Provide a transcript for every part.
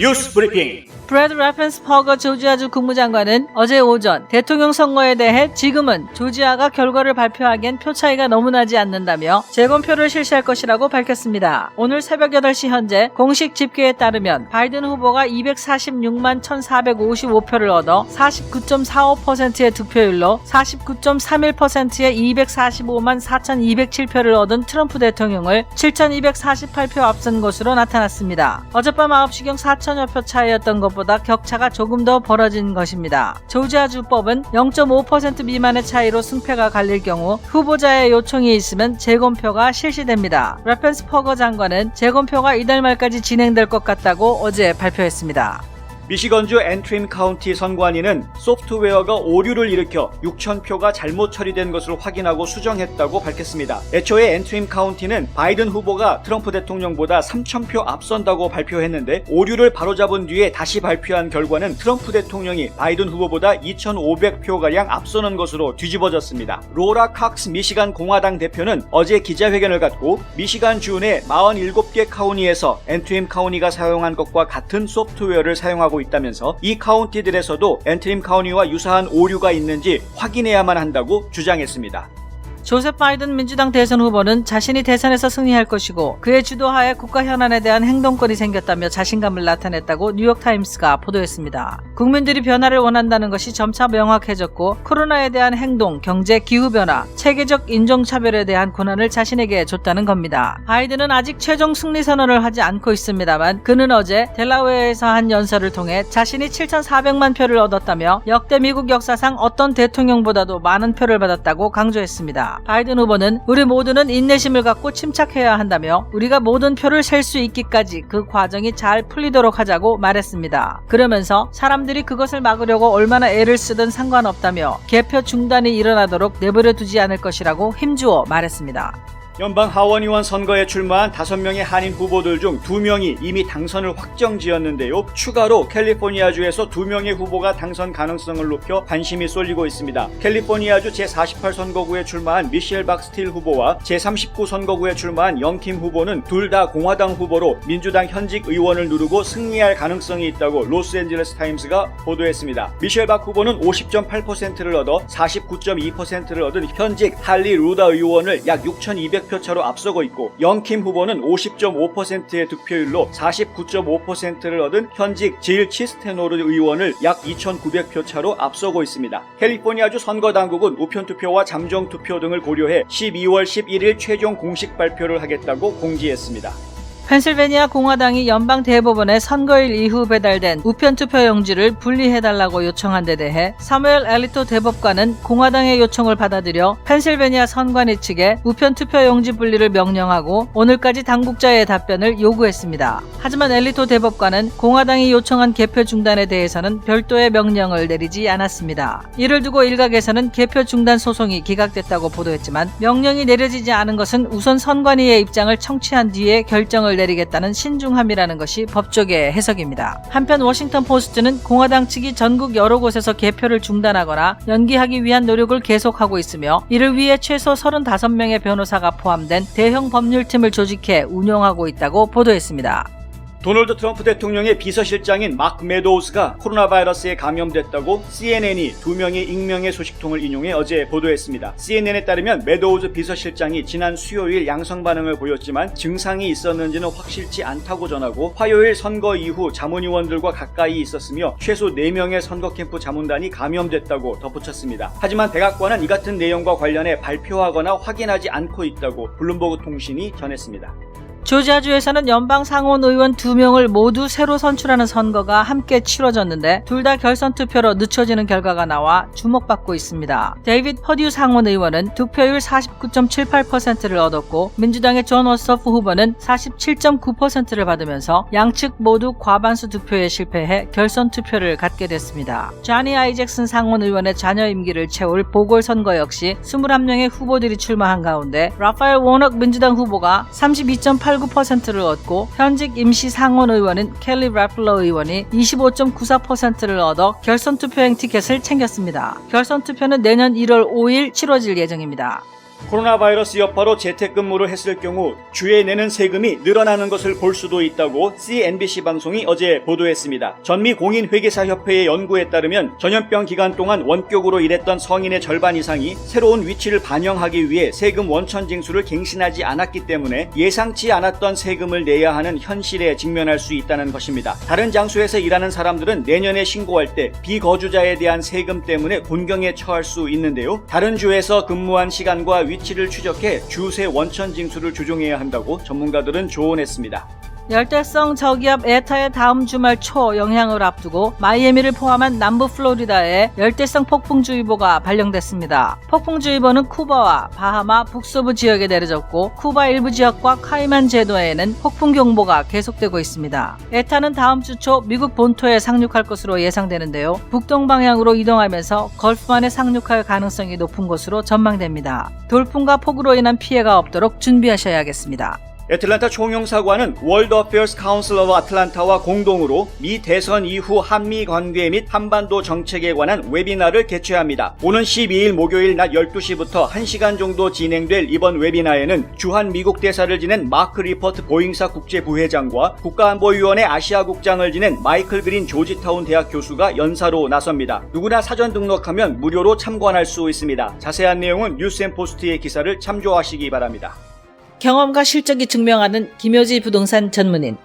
뉴스 브리핑. 브래드 라펜스퍼거 조지아주 국무장관은 어제 오전 대통령 선거에 대해 지금은 조지아가 결과를 발표하기엔 표 차이가 너무 나지 않는다며 재검표를 실시할 것이라고 밝혔습니다. 오늘 새벽 8시 현재 공식 집계에 따르면 바이든 후보가 246만 1,455표를 얻어 49.45%의 득표율로 49.31%의 245만 4,207표를 얻은 트럼프 대통령을 7,248표 앞선 것으로 나타났습니다. 어젯밤 9시경 4천여 표 차이였던 것보다 격차가 조금 더 벌어진 것입니다. 조지아주법은 0.5% 미만의 차이로 승패가 갈릴 경우 후보자의 요청이 있으면 재검표가 실시됩니다. 라펜스퍼거 장관은 재검표가 이달 말까지 진행될 것 같다고 어제 발표했습니다. 미시건주 앤트림 카운티 선관위는 소프트웨어가 오류를 일으켜 6,000표가 잘못 처리된 것을 확인하고 수정했다고 밝혔습니다. 애초에 앤트림 카운티는 바이든 후보가 트럼프 대통령보다 3,000표 앞선다고 발표했는데 오류를 바로잡은 뒤에 다시 발표한 결과는 트럼프 대통령이 바이든 후보보다 2,500표가량 앞서는 것으로 뒤집어졌습니다. 로라 칵스 미시간 공화당 대표는 어제 기자회견을 갖고 미시간 주 내 47개 카운티에서 앤트림 카운티가 사용한 것과 같은 소프트웨어를 사용하고 있다면서 이 카운티들에서도 앤트림 카운티와 유사한 오류가 있는지 확인해야만 한다고 주장했습니다. 조셉 바이든 민주당 대선 후보는 자신이 대선에서 승리할 것이고 그의 주도하에 국가 현안에 대한 행동권이 생겼다며 자신감을 나타냈다고 뉴욕타임스가 보도했습니다. 국민들이 변화를 원한다는 것이 점차 명확해졌고 코로나에 대한 행동, 경제, 기후변화, 체계적 인종차별에 대한 권한을 자신에게 줬다는 겁니다. 바이든은 아직 최종 승리 선언을 하지 않고 있습니다만 그는 어제 델라웨어에서 한 연설을 통해 자신이 7,400만 표를 얻었다며 역대 미국 역사상 어떤 대통령보다도 많은 표를 받았다고 강조했습니다. 바이든 후보는 우리 모두는 인내심을 갖고 침착해야 한다며 우리가 모든 표를 셀 수 있기까지 그 과정이 잘 풀리도록 하자고 말했습니다. 그러면서 사람들이 그것을 막으려고 얼마나 애를 쓰든 상관없다며 개표 중단이 일어나도록 내버려 두지 않을 것이라고 힘주어 말했습니다. 연방 하원의원 선거에 출마한 5명의 한인 후보들 중 2명이 이미 당선을 확정지었는데요. 추가로 캘리포니아주에서 2명의 후보가 당선 가능성을 높여 관심이 쏠리고 있습니다. 캘리포니아주 제48선거구에 출마한 미셸 박스틸 후보와 제39선거구에 출마한 영킴 후보는 둘 다 공화당 후보로 민주당 현직 의원을 누르고 승리할 가능성이 있다고 로스앤젤레스 타임스가 보도했습니다. 미셸 박 후보는 50.8%를 얻어 49.2%를 얻은 현직 할리 루다 의원을 약 6,200표 차로 앞서고 있고 영킴 후보는 50.5%의 득표율로 49.5%를 얻은 현직 질 치스테노르 의원을 약 2,900표 차로 앞서고 있습니다. 캘리포니아주 선거당국은 우편투표와 잠정투표 등을 고려해 12월 11일 최종 공식 발표를 하겠다고 공지했습니다. 펜실베니아 공화당이 연방 대법원에 선거일 이후 배달된 우편투표 용지를 분리해달라고 요청한 데 대해 사무엘 엘리토 대법관은 공화당의 요청을 받아들여 펜실베니아 선관위 측에 우편투표 용지 분리를 명령하고 오늘까지 당국자의 답변을 요구했습니다. 하지만 엘리토 대법관은 공화당이 요청한 개표 중단에 대해서는 별도의 명령을 내리지 않았습니다. 이를 두고 일각에서는 개표 중단 소송이 기각됐다고 보도했지만 명령이 내려지지 않은 것은 우선 선관위의 입장을 청취한 뒤에 결정을 내리겠다는 신중함이라는 것이 법조계의 해석입니다. 한편 워싱턴 포스트는 공화당 측이 전국 여러 곳에서 개표를 중단하거나 연기하기 위한 노력을 계속하고 있으며 이를 위해 최소 35명의 변호사가 포함된 대형 법률팀을 조직해 운영하고 있다고 보도했습니다. 도널드 트럼프 대통령의 비서실장인 마크 메도우스가 코로나 바이러스에 감염됐다고 CNN이 2명의 익명의 소식통을 인용해 어제 보도했습니다. CNN에 따르면 메도우스 비서실장이 지난 수요일 양성 반응을 보였지만 증상이 있었는지는 확실치 않다고 전하고 화요일 선거 이후 자문위원들과 가까이 있었으며 최소 4명의 선거 캠프 자문단이 감염됐다고 덧붙였습니다. 하지만 백악관은 이 같은 내용과 관련해 발표하거나 확인하지 않고 있다고 블룸버그 통신이 전했습니다. 조지아주에서는 연방 상원 의원 2명을 모두 새로 선출하는 선거가 함께 치러졌는데 둘 다 결선 투표로 늦춰지는 결과가 나와 주목받고 있습니다. 데이빗 퍼듀 상원 의원은 득표율 49.78%를 얻었고 민주당의 존 오소프 후보는 47.9%를 받으면서 양측 모두 과반수 득표에 실패해 결선 투표를 갖게 됐습니다. 자니 아이잭슨 상원 의원의 자녀 임기를 채울 보궐선거 역시 21명의 후보들이 출마한 가운데 라파엘 워낙 민주당 후보가 32.89%를 얻고 현직 임시 상원 의원인 켈리 래플러 의원이 25.94%를 얻어 결선 투표행 티켓을 챙겼습니다. 결선 투표는 내년 1월 5일 치러질 예정입니다. 코로나 바이러스 여파로 재택근무를 했을 경우 주에 내는 세금이 늘어나는 것을 볼 수도 있다고 CNBC 방송이 어제 보도했습니다. 전미 공인회계사협회의 연구에 따르면 전염병 기간 동안 원격으로 일했던 성인의 절반 이상이 새로운 위치를 반영하기 위해 세금 원천 징수를 갱신하지 않았기 때문에 예상치 않았던 세금을 내야 하는 현실에 직면할 수 있다는 것입니다. 다른 장소에서 일하는 사람들은 내년에 신고할 때 비거주자에 대한 세금 때문에 곤경에 처할 수 있는데요. 다른 주에서 근무한 시간과 위치를 추적해 주세 원천 징수를 조정해야 한다고 전문가들은 조언했습니다. 열대성 저기압 에타의 다음 주말 초 영향을 앞두고 마이애미를 포함한 남부 플로리다에 열대성 폭풍주의보가 발령됐습니다. 폭풍주의보는 쿠바와 바하마 북서부 지역에 내려졌고 쿠바 일부 지역과 카이만 제도에는 폭풍경보가 계속되고 있습니다. 에타는 다음 주 초 미국 본토에 상륙할 것으로 예상되는데요. 북동방향으로 이동하면서 걸프만에 상륙할 가능성이 높은 것으로 전망됩니다. 돌풍과 폭우로 인한 피해가 없도록 준비하셔야겠습니다. 애틀란타 총영사관은 월드 어페어스 카운슬 오브 아틀란타와 공동으로 미 대선 이후 한미 관계 및 한반도 정책에 관한 웨비나를 개최합니다. 오는 12일 목요일 낮 12시부터 1시간 정도 진행될 이번 웨비나에는 주한 미국 대사를 지낸 마크 리퍼트 보잉사 국제부회장과 국가안보위원회 아시아국장을 지낸 마이클 그린 조지타운 대학 교수가 연사로 나섭니다. 누구나 사전 등록하면 무료로 참관할 수 있습니다. 자세한 내용은 뉴스앤포스트의 기사를 참조하시기 바랍니다. 경험과 실적이 증명하는 김효지 부동산 전문인.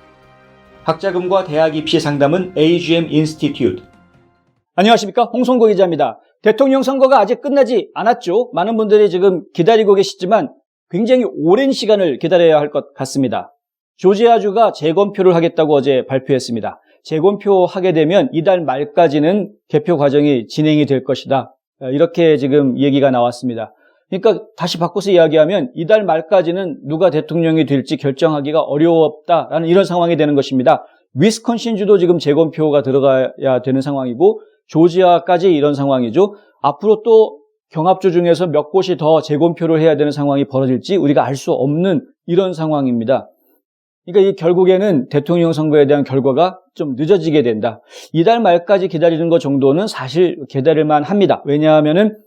학자금과 대학 입시 상담은 AGM 인스티튜트. 안녕하십니까, 홍성고 기자입니다. 대통령 선거가 아직 끝나지 않았죠. 많은 분들이 지금 기다리고 계시지만 굉장히 오랜 시간을 기다려야 할 것 같습니다. 조지아주가 재검표를 하겠다고 어제 발표했습니다. 재검표하게 되면 이달 말까지는 개표 과정이 진행이 될 것이다. 이렇게 지금 얘기가 나왔습니다. 그러니까 다시 바꿔서 이야기하면 이달 말까지는 누가 대통령이 될지 결정하기가 어려웠다라는 이런 상황이 되는 것입니다. 위스콘신주도 지금 재검표가 들어가야 되는 상황이고 조지아까지 이런 상황이죠. 앞으로 또 경합주 중에서 몇 곳이 더 재검표를 해야 되는 상황이 벌어질지 우리가 알 수 없는 이런 상황입니다. 그러니까 이 결국에는 대통령 선거에 대한 결과가 좀 늦어지게 된다. 이달 말까지 기다리는 것 정도는 사실 기다릴만 합니다. 왜냐하면은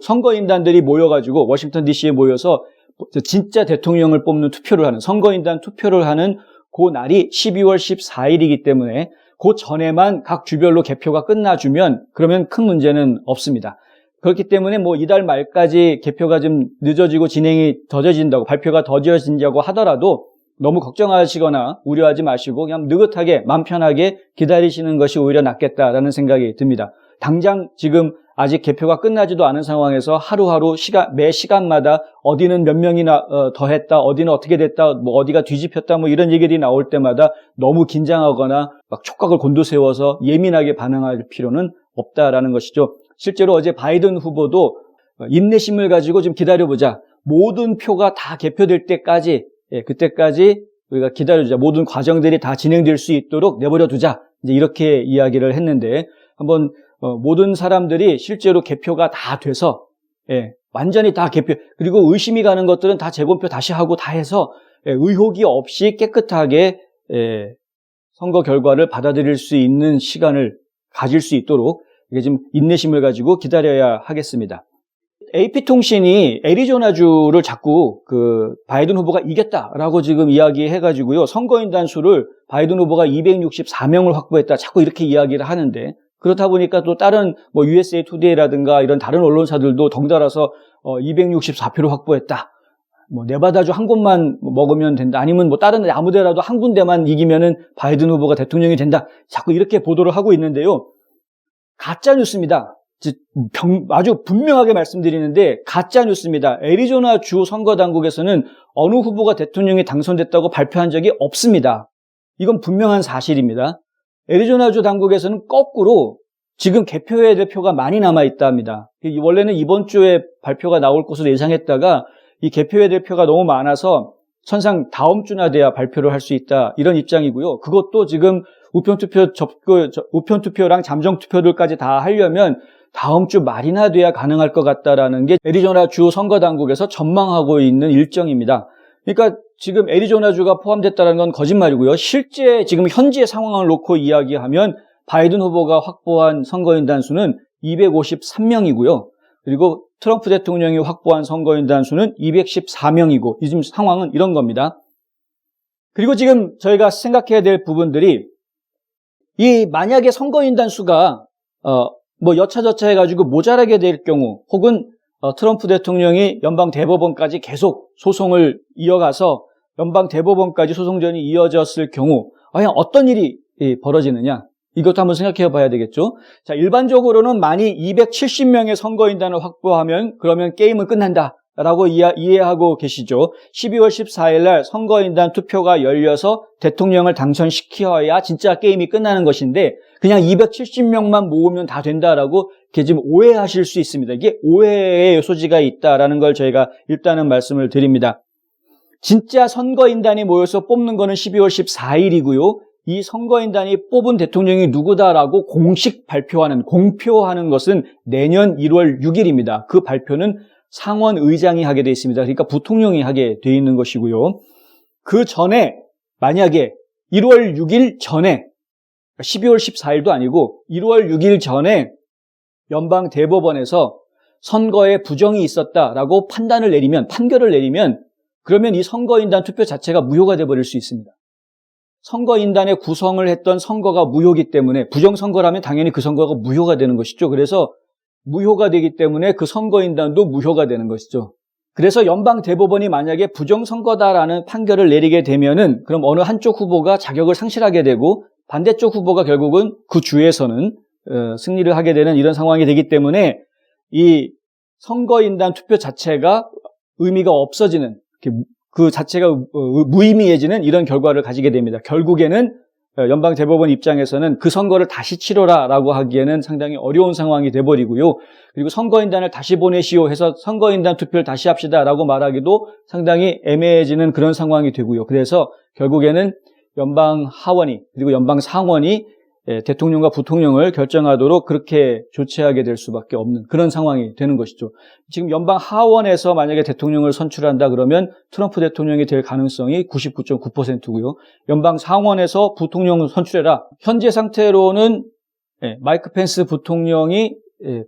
선거인단들이 모여가지고 워싱턴 DC에 모여서 진짜 대통령을 뽑는 투표를 하는, 선거인단 투표를 하는 그 날이 12월 14일이기 때문에 그 전에만 각 주별로 개표가 끝나주면 그러면 큰 문제는 없습니다. 그렇기 때문에 뭐 이달 말까지 개표가 좀 늦어지고 진행이 더뎌진다고, 발표가 더뎌진다고 하더라도 너무 걱정하시거나 우려하지 마시고 그냥 느긋하게 마음 편하게 기다리시는 것이 오히려 낫겠다라는 생각이 듭니다. 당장 지금 아직 개표가 끝나지도 않은 상황에서 하루하루 매 시간마다 어디는 몇 명이나 더했다, 어디는 어떻게 됐다, 뭐 어디가 뒤집혔다, 뭐 이런 얘기들이 나올 때마다 너무 긴장하거나 막 촉각을 곤두세워서 예민하게 반응할 필요는 없다라는 것이죠. 실제로 어제 바이든 후보도 인내심을 가지고 좀 기다려보자. 모든 표가 다 개표될 때까지, 그때까지 우리가 기다려주자. 모든 과정들이 다 진행될 수 있도록 내버려두자. 이제 이렇게 이야기를 했는데 한번 모든 사람들이 실제로 개표가 다 돼서 완전히 다 개표, 그리고 의심이 가는 것들은 다 재검표 다시 하고 다 해서 의혹이 없이 깨끗하게 선거 결과를 받아들일 수 있는 시간을 가질 수 있도록 이게 지금 인내심을 가지고 기다려야 하겠습니다. AP통신이 애리조나주를 자꾸 바이든 후보가 이겼다라고 지금 이야기해가지고요. 선거인단 수를 바이든 후보가 264명을 확보했다. 자꾸 이렇게 이야기를 하는데 그렇다 보니까 또 다른 뭐 USA 투데이라든가 이런 다른 언론사들도 덩달아서 264표를 확보했다. 뭐 네바다주 한 곳만 먹으면 된다. 아니면 뭐 다른 아무 데라도 한 군데만 이기면은 바이든 후보가 대통령이 된다. 자꾸 이렇게 보도를 하고 있는데요. 가짜 뉴스입니다. 아주 분명하게 말씀드리는데 가짜 뉴스입니다. 애리조나 주 선거 당국에서는 어느 후보가 대통령이 당선됐다고 발표한 적이 없습니다. 이건 분명한 사실입니다. 애리조나주 당국에서는 거꾸로 지금 개표해야 될 표가 많이 남아있다 합니다. 원래는 이번 주에 발표가 나올 것으로 예상했다가 이 개표해야 될 표가 너무 많아서 선상 다음 주나 돼야 발표를 할 수 있다. 이런 입장이고요. 그것도 지금 우편투표랑 잠정투표들까지 다 하려면 다음 주 말이나 돼야 가능할 것 같다라는 게 애리조나 주 선거당국에서 전망하고 있는 일정입니다. 그러니까 지금 애리조나주가 포함됐다는 건 거짓말이고요. 실제 지금 현지의 상황을 놓고 이야기하면 바이든 후보가 확보한 선거인단 수는 253명이고요. 그리고 트럼프 대통령이 확보한 선거인단 수는 214명이고 요즘 상황은 이런 겁니다. 그리고 지금 저희가 생각해야 될 부분들이 이 만약에 선거인단 수가 뭐 여차저차 해가지고 모자라게 될 경우 혹은 트럼프 대통령이 연방 대법원까지 계속 소송을 이어가서 연방 대법원까지 소송전이 이어졌을 경우 과연 어떤 일이 벌어지느냐 이것도 한번 생각해 봐야 되겠죠. 자, 일반적으로는 만이 270명의 선거인단을 확보하면 그러면 게임은 끝난다라고 이해하고 계시죠. 12월 14일 날 선거인단 투표가 열려서 대통령을 당선시켜야 진짜 게임이 끝나는 것인데 그냥 270명만 모으면 다 된다라고 이렇게 지금 오해하실 수 있습니다. 이게 오해의 소지가 있다라는 걸 저희가 일단은 말씀을 드립니다. 진짜 선거인단이 모여서 뽑는 거는 12월 14일이고요. 이 선거인단이 뽑은 대통령이 누구다라고 공식 발표하는, 공표하는 것은 내년 1월 6일입니다. 그 발표는 상원 의장이 하게 되어 있습니다. 그러니까 부통령이 하게 되어 있는 것이고요. 그 전에 만약에 1월 6일 전에 12월 14일도 아니고 1월 6일 전에 연방 대법원에서 선거에 부정이 있었다라고 판결을 내리면 그러면 이 선거인단 투표 자체가 무효가 되어버릴 수 있습니다. 선거인단의 구성을 했던 선거가 무효이기 때문에 부정선거라면 당연히 그 선거가 무효가 되는 것이죠. 그래서 무효가 되기 때문에 그 선거인단도 무효가 되는 것이죠. 그래서 연방 대법원이 만약에 부정선거다라는 판결을 내리게 되면은 그럼 어느 한쪽 후보가 자격을 상실하게 되고 반대쪽 후보가 결국은 그 주에서는 승리를 하게 되는 이런 상황이 되기 때문에 이 선거인단 투표 자체가 의미가 없어지는 그 자체가 무의미해지는 이런 결과를 가지게 됩니다. 결국에는 연방 대법원 입장에서는 그 선거를 다시 치러라라고 하기에는 상당히 어려운 상황이 돼버리고요. 그리고 선거인단을 다시 보내시오 해서 선거인단 투표를 다시 합시다라고 말하기도 상당히 애매해지는 그런 상황이 되고요. 그래서 결국에는 연방 하원이 그리고 연방 상원이 대통령과 부통령을 결정하도록 그렇게 조치하게 될 수밖에 없는 그런 상황이 되는 것이죠. 지금 연방 하원에서 만약에 대통령을 선출한다 그러면 트럼프 대통령이 될 가능성이 99.9%고요. 연방 상원에서 부통령을 선출해라. 현재 상태로는 마이크 펜스 부통령이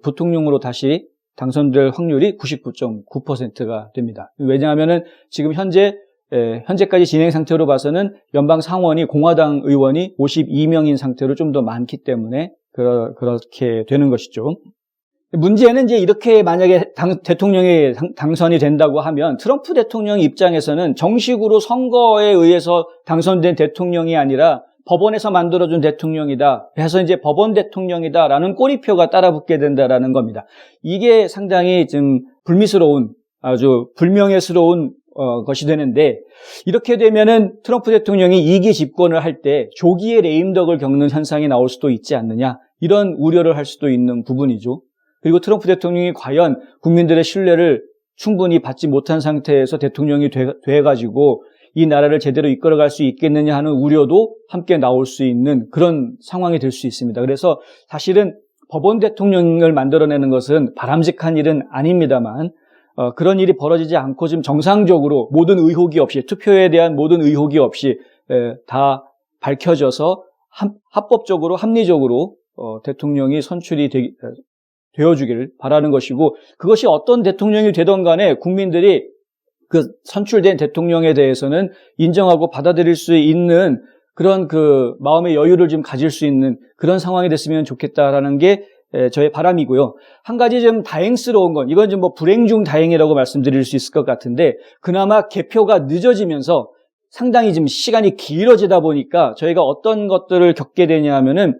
부통령으로 다시 당선될 확률이 99.9%가 됩니다. 왜냐하면은 지금 현재까지 진행 상태로 봐서는 연방 상원이 공화당 의원이 52명인 상태로 좀 더 많기 때문에 그렇게 되는 것이죠. 문제는 이제 이렇게 만약에 대통령이 당선이 된다고 하면 트럼프 대통령 입장에서는 정식으로 선거에 의해서 당선된 대통령이 아니라 법원에서 만들어준 대통령이다 해서 이제 법원 대통령이다라는 꼬리표가 따라붙게 된다라는 겁니다. 이게 상당히 좀 불미스러운 아주 불명예스러운 것이 되는데 이렇게 되면은 트럼프 대통령이 2기 집권을 할 때 조기에 레임덕을 겪는 현상이 나올 수도 있지 않느냐 이런 우려를 할 수도 있는 부분이죠. 그리고 트럼프 대통령이 과연 국민들의 신뢰를 충분히 받지 못한 상태에서 대통령이 돼가지고 이 나라를 제대로 이끌어갈 수 있겠느냐 하는 우려도 함께 나올 수 있는 그런 상황이 될 수 있습니다. 그래서 사실은 법원 대통령을 만들어내는 것은 바람직한 일은 아닙니다만 그런 일이 벌어지지 않고 지금 정상적으로 모든 의혹이 없이 투표에 대한 모든 의혹이 없이 다 밝혀져서 합법적으로 합리적으로 대통령이 선출이 되어주기를 바라는 것이고 그것이 어떤 대통령이 되던 간에 국민들이 그 선출된 대통령에 대해서는 인정하고 받아들일 수 있는 그런 그 마음의 여유를 좀 가질 수 있는 그런 상황이 됐으면 좋겠다라는 게 저의 바람이고요. 한 가지 좀 다행스러운 건 이건 좀 불행 중 다행이라고 말씀드릴 수 있을 것 같은데 그나마 개표가 늦어지면서 상당히 좀 시간이 길어지다 보니까 저희가 어떤 것들을 겪게 되냐 하면은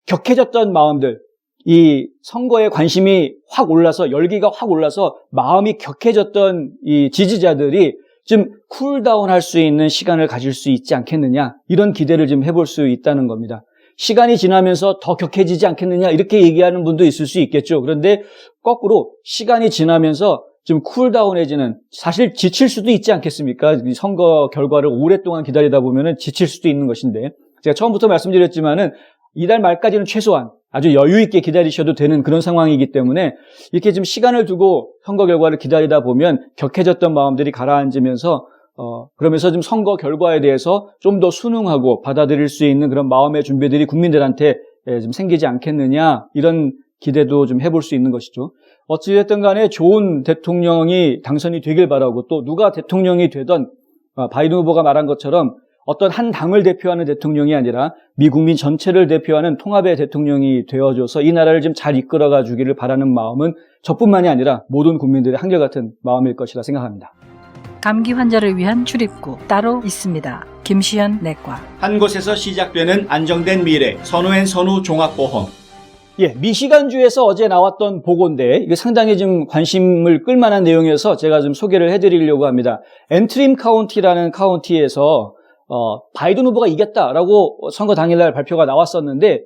격해졌던 마음들 이 선거에 관심이 확 올라서 열기가 확 올라서 마음이 격해졌던 이 지지자들이 좀 쿨다운 할 수 있는 시간을 가질 수 있지 않겠느냐 이런 기대를 좀 해볼 수 있다는 겁니다. 시간이 지나면서 더 격해지지 않겠느냐 이렇게 얘기하는 분도 있을 수 있겠죠. 그런데 거꾸로 시간이 지나면서 좀 쿨다운해지는 사실 지칠 수도 있지 않겠습니까? 선거 결과를 오랫동안 기다리다 보면은 지칠 수도 있는 것인데 제가 처음부터 말씀드렸지만은 이달 말까지는 최소한 아주 여유 있게 기다리셔도 되는 그런 상황이기 때문에 이렇게 좀 시간을 두고 선거 결과를 기다리다 보면 격해졌던 마음들이 가라앉으면서 그러면서 좀 선거 결과에 대해서 좀 더 순응하고 받아들일 수 있는 그런 마음의 준비들이 국민들한테 좀 생기지 않겠느냐 이런 기대도 좀 해볼 수 있는 것이죠. 어찌됐든 간에 좋은 대통령이 당선이 되길 바라고, 또 누가 대통령이 되던 바이든 후보가 말한 것처럼 어떤 한 당을 대표하는 대통령이 아니라 미국민 전체를 대표하는 통합의 대통령이 되어줘서 이 나라를 좀 잘 이끌어가 주기를 바라는 마음은 저뿐만이 아니라 모든 국민들의 한결같은 마음일 것이라 생각합니다. 감기 환자를 위한 출입구 따로 있습니다. 김시현 내과. 한 곳에서 시작되는 안정된 미래, 선우앤 선우 종합보험. 예, 미시간주에서 어제 나왔던 보고인데 이게 상당히 좀 관심을 끌만한 내용이어서 제가 좀 소개를 해드리려고 합니다. 앤트림 카운티라는 카운티에서 바이든 후보가 이겼다라고 선거 당일날 발표가 나왔었는데,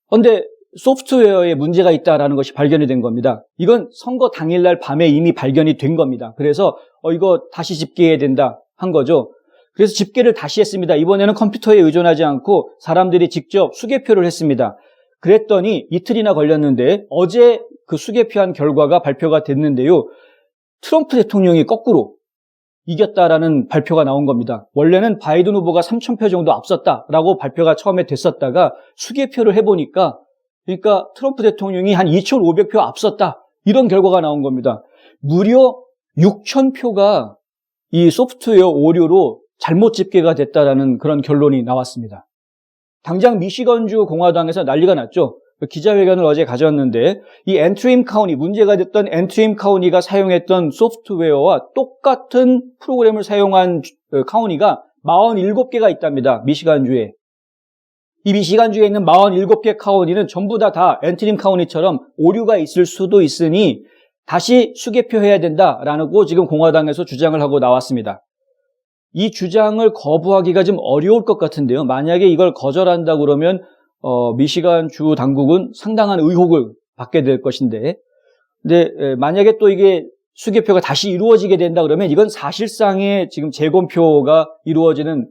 그런데 소프트웨어에 문제가 있다라는 것이 발견이 된 겁니다. 이건 선거 당일날 밤에 이미 발견이 된 겁니다. 그래서 이거 다시 집계해야 된다 한 거죠. 그래서 집계를 다시 했습니다. 이번에는 컴퓨터에 의존하지 않고 사람들이 직접 수개표를 했습니다. 그랬더니 이틀이나 걸렸는데 어제 그 수개표한 결과가 발표가 됐는데요. 트럼프 대통령이 거꾸로 이겼다라는 발표가 나온 겁니다. 원래는 바이든 후보가 3,000표 정도 앞섰다라고 발표가 처음에 됐었다가 수개표를 해보니까, 그러니까 트럼프 대통령이 한 2,500표 앞섰다, 이런 결과가 나온 겁니다. 무려 6,000표가 이 소프트웨어 오류로 잘못 집계가 됐다라는 그런 결론이 나왔습니다. 당장 미시건주 공화당에서 난리가 났죠. 기자회견을 어제 가졌는데 이 앤트림 카운티, 문제가 됐던 앤트림 카운티가 사용했던 소프트웨어와 똑같은 프로그램을 사용한 카운티가 47개가 있답니다. 미시간주에. 이 미시간주에 있는 47개 카운티는 전부 다 앤트림 카운티처럼 오류가 있을 수도 있으니 다시 수개표해야 된다라고 지금 공화당에서 주장을 하고 나왔습니다. 이 주장을 거부하기가 좀 어려울 것 같은데요. 만약에 이걸 거절한다 그러면 미시간 주 당국은 상당한 의혹을 받게 될 것인데, 근데 만약에 또 이게 수개표가 다시 이루어지게 된다 그러면 이건 사실상의 지금 재검표가 이루어지는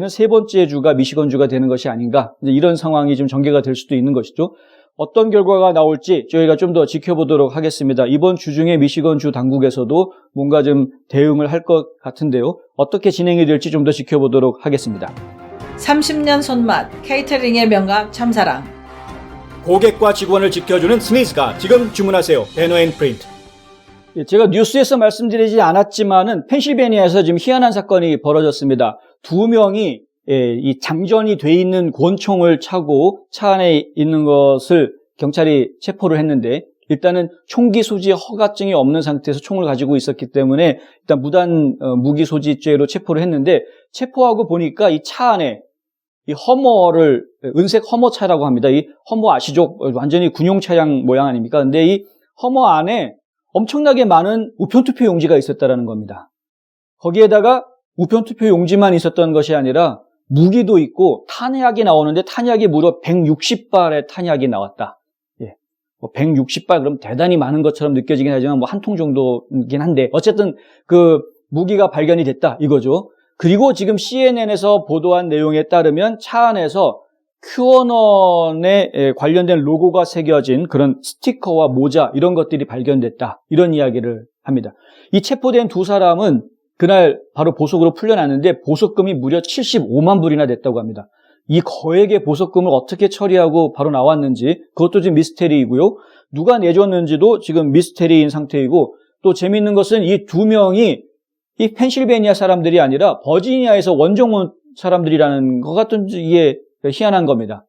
세 번째 주가 미시건 주가 되는 것이 아닌가, 이제 이런 상황이 좀 전개가 될 수도 있는 것이죠. 어떤 결과가 나올지 저희가 좀 더 지켜보도록 하겠습니다. 이번 주 중에 미시건 주 당국에서도 뭔가 좀 대응을 할 것 같은데요. 어떻게 진행이 될지 좀 더 지켜보도록 하겠습니다. 30년 손맛 케이터링의 명가 참사랑. 고객과 직원을 지켜주는 스니즈가 지금 주문하세요. 배너앤프린트. 제가 뉴스에서 말씀드리지 않았지만은 펜실베니아에서 지금 희한한 사건이 벌어졌습니다. 2명이 이 장전이 돼 있는 권총을 차고 차 안에 있는 것을 경찰이 체포를 했는데, 일단은 총기 소지 허가증이 없는 상태에서 총을 가지고 있었기 때문에 일단 무단 무기 소지죄로 체포를 했는데, 체포하고 보니까 이 차 안에 이 허머를, 은색 허머차라고 합니다. 이 허머 아시죠? 완전히 군용 차량 모양 아닙니까? 근데 이 허머 안에 엄청나게 많은 우편투표 용지가 있었다라는 겁니다. 거기에다가 우편투표 용지만 있었던 것이 아니라 무기도 있고 탄약이 나오는데 탄약이 무려 160발의 탄약이 나왔다. 160발, 그럼 대단히 많은 것처럼 느껴지긴 하지만 한 통 정도이긴 한데 어쨌든 그 무기가 발견이 됐다 이거죠. 그리고 지금 CNN에서 보도한 내용에 따르면 차 안에서 QAnon에 관련된 로고가 새겨진 그런 스티커와 모자, 이런 것들이 발견됐다, 이런 이야기를 합니다. 이 체포된 두 사람은 그날 바로 보석으로 풀려났는데 보석금이 무려 75만 불이나 됐다고 합니다. 이 거액의 보석금을 어떻게 처리하고 바로 나왔는지 그것도 지금 미스테리이고요. 누가 내줬는지도 지금 미스테리인 상태이고, 또 재미있는 것은 이 2명이 이 펜실베니아 사람들이 아니라 버지니아에서 원정원 사람들이라는 것 같은, 이게 희한한 겁니다.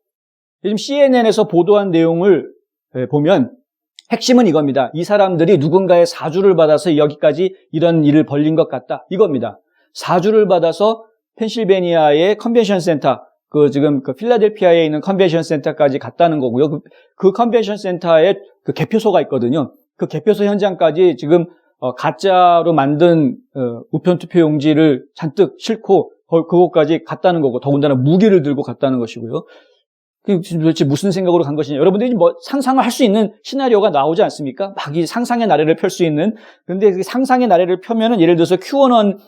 지금 CNN에서 보도한 내용을 보면 핵심은 이겁니다. 이 사람들이 누군가의 사주를 받아서 여기까지 이런 일을 벌린 것 같다, 이겁니다. 사주를 받아서 펜실베니아의 컨벤션 센터, 지금 필라델피아에 있는 컨벤션 센터까지 갔다는 거고요. 그 컨벤션 센터에 그 개표소가 있거든요. 그 개표소 현장까지 지금 가짜로 만든 우편투표 용지를 잔뜩 싣고 그곳까지 갔다는 거고, 더군다나 무기를 들고 갔다는 것이고요. 도대체 무슨 생각으로 간 것이냐. 여러분들이 상상을 할 수 있는 시나리오가 나오지 않습니까? 막 이 상상의 나래를 펼 수 있는. 근데 그 상상의 나래를 펴면은 예를 들어서 QAnon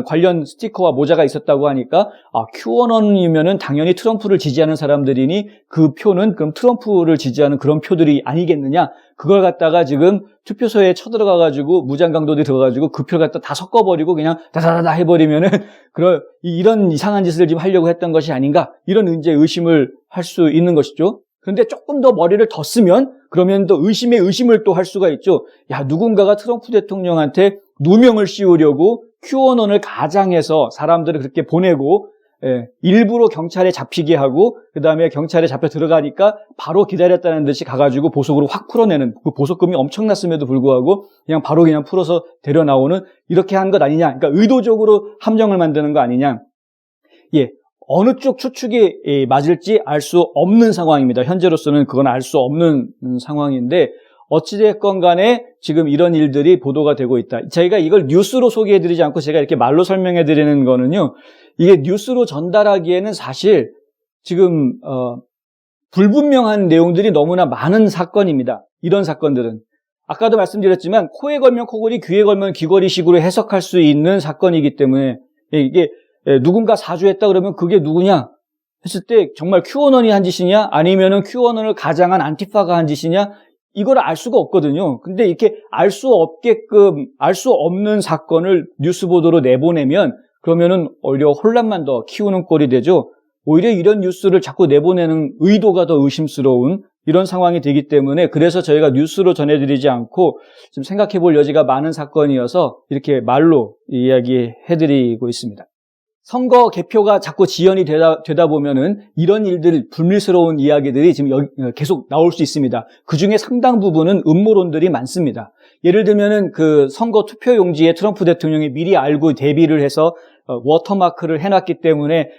관련 스티커와 모자가 있었다고 하니까, QAnon이면은 당연히 트럼프를 지지하는 사람들이니 그 표는 그럼 트럼프를 지지하는 그런 표들이 아니겠느냐. 그걸 갖다가 지금 투표소에 쳐들어가가지고 무장강도들이 들어가가지고 그 표를 갖다 다 섞어버리고 그냥 다다다다 해버리면은 이런 이상한 짓을 지금 하려고 했던 것이 아닌가, 이런 이제 의심을 할 수 있는 것이죠. 그런데 조금 더 머리를 더 쓰면 그러면 또 의심에 의심을 또 할 수가 있죠. 야, 누군가가 트럼프 대통령한테 누명을 씌우려고 QAnon을 가장해서 사람들을 그렇게 보내고 일부러 경찰에 잡히게 하고 그다음에 경찰에 잡혀 들어가니까 바로 기다렸다는 듯이 가가지고 보석으로 확 풀어내는, 그 보석금이 엄청났음에도 불구하고 그냥 풀어서 데려 나오는, 이렇게 한 것 아니냐. 그러니까 의도적으로 함정을 만드는 거 아니냐. 예, 어느 쪽 추측이 맞을지 알 수 없는 상황입니다. 현재로서는 그건 알 수 없는 상황인데, 어찌됐건 간에 지금 이런 일들이 보도가 되고 있다. 저희가 이걸 뉴스로 소개해드리지 않고 제가 이렇게 말로 설명해드리는 거는요, 이게 뉴스로 전달하기에는 사실 지금 불분명한 내용들이 너무나 많은 사건입니다. 이런 사건들은 아까도 말씀드렸지만 코에 걸면 코걸이, 귀에 걸면 귀걸이식으로 해석할 수 있는 사건이기 때문에, 이게 누군가 사주했다 그러면 그게 누구냐 했을 때 정말 QAnon이 한 짓이냐 아니면은 QAnon을 가장한 안티파가 한 짓이냐, 이걸 알 수가 없거든요. 근데 이렇게 알 수 없는 사건을 뉴스 보도로 내보내면 그러면은 오히려 혼란만 더 키우는 꼴이 되죠. 오히려 이런 뉴스를 자꾸 내보내는 의도가 더 의심스러운 이런 상황이 되기 때문에, 그래서 저희가 뉴스로 전해드리지 않고 좀 생각해 볼 여지가 많은 사건이어서 이렇게 말로 이야기해드리고 있습니다. 선거 개표가 자꾸 지연이 되다 보면은 이런 일들, 불미스러운 이야기들이 지금 계속 나올 수 있습니다. 그 중에 상당 부분은 음모론들이 많습니다. 예를 들면은 그 선거 투표용지에 트럼프 대통령이 미리 알고 대비를 해서 워터마크를 해놨기 때문에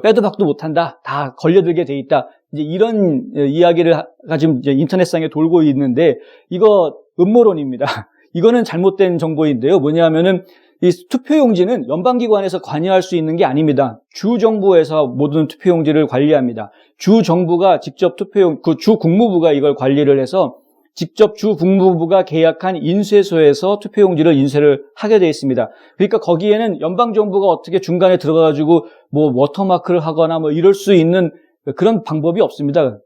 빼도 박도 못한다, 다 걸려들게 돼 있다. 이제 이런 이야기를 지금 인터넷상에 돌고 있는데, 이거 음모론입니다. 이거는 잘못된 정보인데요. 뭐냐면은 이 투표용지는 연방기관에서 관여할 수 있는 게 아닙니다. 주정부에서 모든 투표용지를 관리합니다. 주정부가 직접 주 국무부가 이걸 관리를 해서 직접 주 국무부가 계약한 인쇄소에서 투표용지를 인쇄를 하게 되어 있습니다. 그러니까 거기에는 연방정부가 어떻게 중간에 들어가가지고 뭐 워터마크를 하거나 뭐 이럴 수 있는 그런 방법이 없습니다.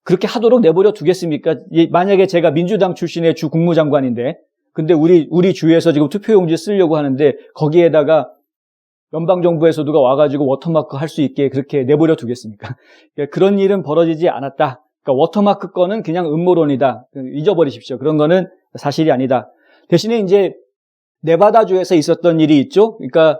그렇게 하도록 내버려 두겠습니까? 만약에 제가 민주당 출신의 주 국무장관인데, 근데 우리 주에서 지금 투표용지 쓰려고 하는데 거기에다가 연방정부에서 누가 와가지고 워터마크 할 수 있게 그렇게 내버려 두겠습니까? 그런 일은 벌어지지 않았다. 그러니까 워터마크 건은 그냥 음모론이다. 잊어버리십시오. 그런 거는 사실이 아니다. 대신에 이제 네바다주에서 있었던 일이 있죠. 그러니까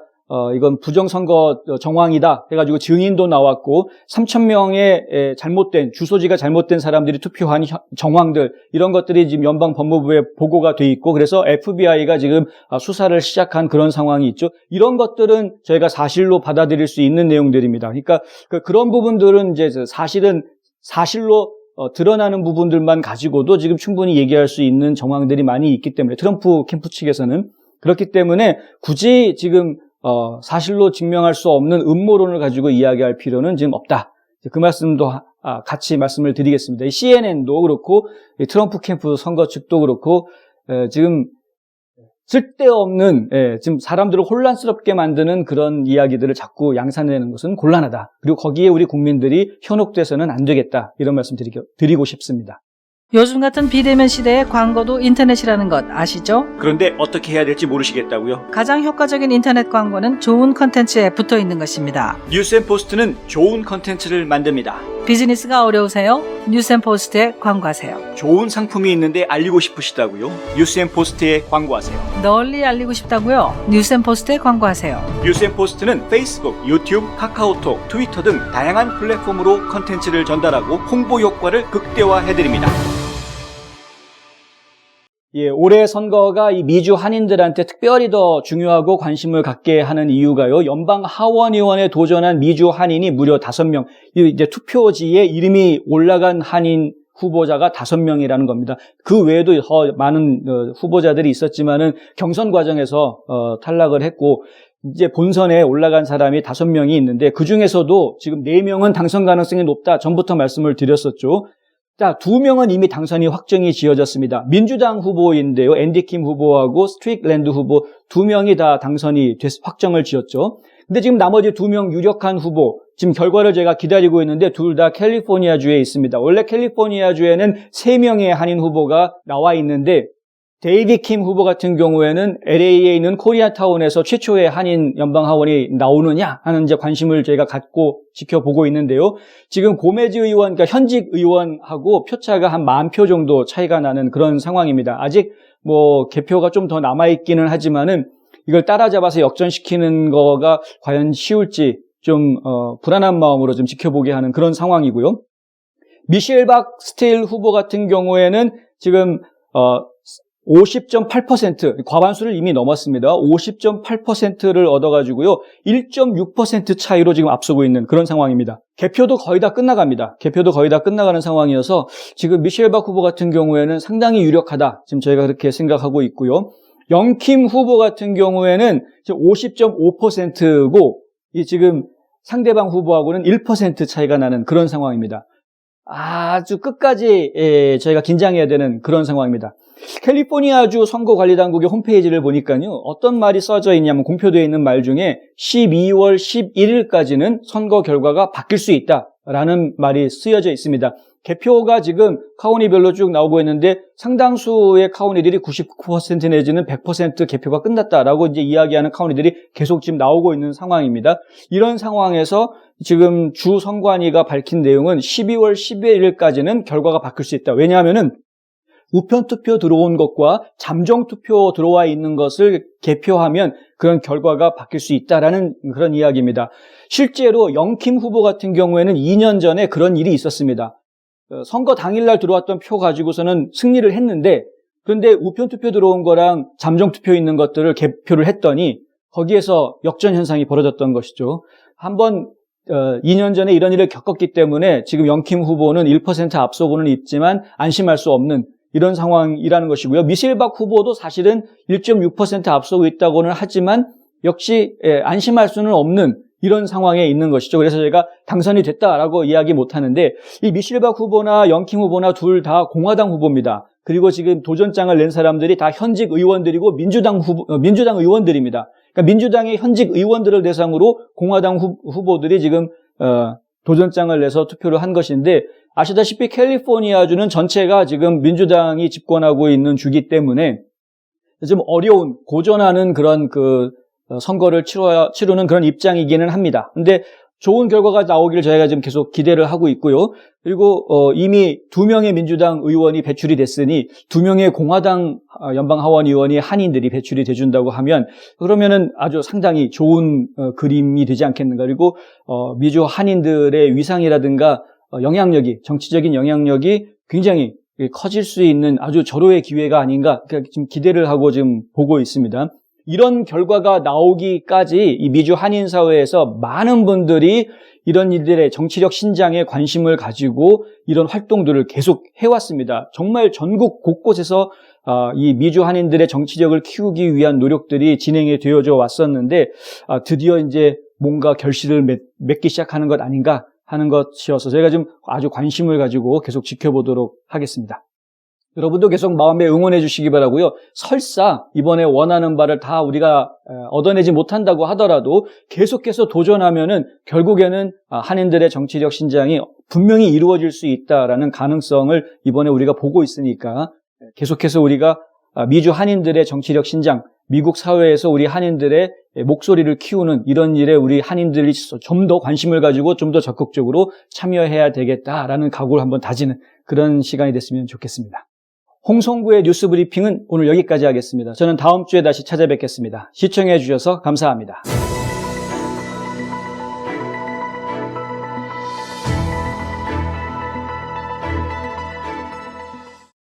이건 부정선거 정황이다 해가지고 증인도 나왔고 3,000명의 주소지가 잘못된 사람들이 투표한 정황들, 이런 것들이 지금 연방법무부에 보고가 돼 있고, 그래서 FBI가 지금 수사를 시작한 그런 상황이 있죠. 이런 것들은 저희가 사실로 받아들일 수 있는 내용들입니다. 그러니까 그런 부분들은 이제 사실로 드러나는 부분들만 가지고도 지금 충분히 얘기할 수 있는 정황들이 많이 있기 때문에, 트럼프 캠프 측에서는 그렇기 때문에 굳이 지금 사실로 증명할 수 없는 음모론을 가지고 이야기할 필요는 지금 없다. 그 말씀도 같이 말씀을 드리겠습니다. CNN도 그렇고 트럼프 캠프 선거 측도 그렇고 지금 쓸데없는 지금 사람들을 혼란스럽게 만드는 그런 이야기들을 자꾸 양산내는 것은 곤란하다. 그리고 거기에 우리 국민들이 현혹돼서는 안 되겠다. 이런 말씀 드리고 싶습니다. 요즘 같은 비대면 시대에 광고도 인터넷이라는 것 아시죠? 그런데 어떻게 해야 될지 모르시겠다고요? 가장 효과적인 인터넷 광고는 좋은 컨텐츠에 붙어 있는 것입니다. 뉴스앤포스트는 좋은 컨텐츠를 만듭니다. 비즈니스가 어려우세요? 뉴스앤포스트에 광고하세요. 좋은 상품이 있는데 알리고 싶으시다고요? 뉴스앤포스트에 광고하세요. 널리 알리고 싶다고요? 뉴스앤포스트에 광고하세요. 뉴스앤포스트는 페이스북, 유튜브, 카카오톡, 트위터 등 다양한 플랫폼으로 컨텐츠를 전달하고 홍보 효과를 극대화해드립니다. 올해 선거가 이 미주 한인들한테 특별히 더 중요하고 관심을 갖게 하는 이유가요, 연방 하원의원에 도전한 미주 한인이 무려 5명, 이제 투표지에 이름이 올라간 한인 후보자가 5명이라는 겁니다. 그 외에도 더 많은 후보자들이 있었지만은 경선 과정에서 탈락을 했고, 이제 본선에 올라간 사람이 5명이 있는데 그 중에서도 지금 4명은 당선 가능성이 높다. 전부터 말씀을 드렸었죠. 자, 2명은 이미 당선이 확정이 지어졌습니다. 민주당 후보인데요, 앤디 킴 후보하고 스트릭랜드 후보 2명이 다 당선이 확정을 지었죠. 근데 지금 나머지 2명 유력한 후보, 지금 결과를 제가 기다리고 있는데 둘 다 캘리포니아주에 있습니다. 원래 캘리포니아주에는 3명의 한인 후보가 나와 있는데 데이비 킴 후보 같은 경우에는 LA에 있는 코리아타운에서 최초의 한인 연방하원이 나오느냐 하는 이제 관심을 저희가 갖고 지켜보고 있는데요. 지금 고메즈 의원, 그러니까 현직 의원하고 표차가 한 10,000표 정도 차이가 나는 그런 상황입니다. 아직 뭐 개표가 좀 더 남아있기는 하지만은 이걸 따라잡아서 역전시키는 거가 과연 쉬울지 좀 불안한 마음으로 좀 지켜보게 하는 그런 상황이고요. 미셸 박스틸 후보 같은 경우에는 지금 50.8% 과반수를 이미 넘었습니다. 50.8%를 얻어가지고요. 1.6% 차이로 지금 앞서고 있는 그런 상황입니다. 개표도 거의 다 끝나갑니다. 개표도 거의 다 끝나가는 상황이어서 지금 미셸 박 후보 같은 경우에는 상당히 유력하다. 지금 저희가 그렇게 생각하고 있고요. 영킴 후보 같은 경우에는 50.5%고 이 지금 상대방 후보하고는 1% 차이가 나는 그런 상황입니다. 아주 끝까지 저희가 긴장해야 되는 그런 상황입니다. 캘리포니아주 선거관리당국의 홈페이지를 보니까요. 어떤 말이 써져 있냐면 공표되어 있는 말 중에 12월 11일까지는 선거 결과가 바뀔 수 있다라는 말이 쓰여져 있습니다. 개표가 지금 카운티별로 쭉 나오고 있는데 상당수의 카운티들이 99% 내지는 100% 개표가 끝났다라고 이제 이야기하는 카운티들이 계속 지금 나오고 있는 상황입니다. 이런 상황에서 지금 주 선관위가 밝힌 내용은 12월 11일까지는 결과가 바뀔 수 있다. 왜냐하면은 우편투표 들어온 것과 잠정투표 들어와 있는 것을 개표하면 그런 결과가 바뀔 수 있다라는 그런 이야기입니다. 실제로 영킴 후보 같은 경우에는 2년 전에 그런 일이 있었습니다. 선거 당일날 들어왔던 표 가지고서는 승리를 했는데 그런데 우편투표 들어온 거랑 잠정투표 있는 것들을 개표를 했더니 거기에서 역전 현상이 벌어졌던 것이죠. 한번 2년 전에 이런 일을 겪었기 때문에 지금 영킴 후보는 1% 앞서고는 있지만 안심할 수 없는 이런 상황이라는 것이고요. 미셸 박 후보도 사실은 1.6% 앞서고 있다고는 하지만 역시 안심할 수는 없는 이런 상황에 있는 것이죠. 그래서 저희가 당선이 됐다라고 이야기 못하는데 이 미셸 박 후보나 영킴 후보나 둘 다 공화당 후보입니다. 그리고 지금 도전장을 낸 사람들이 다 현직 의원들이고 민주당 의원들입니다. 그러니까 민주당의 현직 의원들을 대상으로 공화당 후보들이 지금 도전장을 내서 투표를 한 것인데 아시다시피 캘리포니아주는 전체가 지금 민주당이 집권하고 있는 주기 때문에 좀 어려운 고전하는 그런 선거를 치르는 그런 입장이기는 합니다. 근데 좋은 결과가 나오기를 저희가 지금 계속 기대를 하고 있고요. 그리고 이미 2명의 민주당 의원이 배출이 됐으니 2명의 공화당 연방하원 의원이 한인들이 배출이 돼준다고 하면 그러면은 아주 상당히 좋은 그림이 되지 않겠는가. 그리고 미주 한인들의 위상이라든가 영향력이 정치적인 영향력이 굉장히 커질 수 있는 아주 절호의 기회가 아닌가 지금 기대를 하고 지금 보고 있습니다. 이런 결과가 나오기까지 이 미주 한인 사회에서 많은 분들이 이런 일들의 정치력 신장에 관심을 가지고 이런 활동들을 계속 해왔습니다. 정말 전국 곳곳에서 이 미주 한인들의 정치력을 키우기 위한 노력들이 진행이 되어져 왔었는데 드디어 이제 뭔가 결실을 맺기 시작하는 것 아닌가 하는 것이어서 저희가 지금 아주 관심을 가지고 계속 지켜보도록 하겠습니다. 여러분도 계속 마음에 응원해 주시기 바라고요. 설사 이번에 원하는 바를 다 우리가 얻어내지 못한다고 하더라도 계속해서 도전하면은 결국에는 한인들의 정치력 신장이 분명히 이루어질 수 있다라는 가능성을 이번에 우리가 보고 있으니까 계속해서 우리가 미주 한인들의 정치력 신장, 미국 사회에서 우리 한인들의 목소리를 키우는 이런 일에 우리 한인들이 좀 더 관심을 가지고 좀 더 적극적으로 참여해야 되겠다라는 각오를 한번 다지는 그런 시간이 됐으면 좋겠습니다. 홍성구의 뉴스 브리핑은 오늘 여기까지 하겠습니다. 저는 다음 주에 다시 찾아뵙겠습니다. 시청해 주셔서 감사합니다.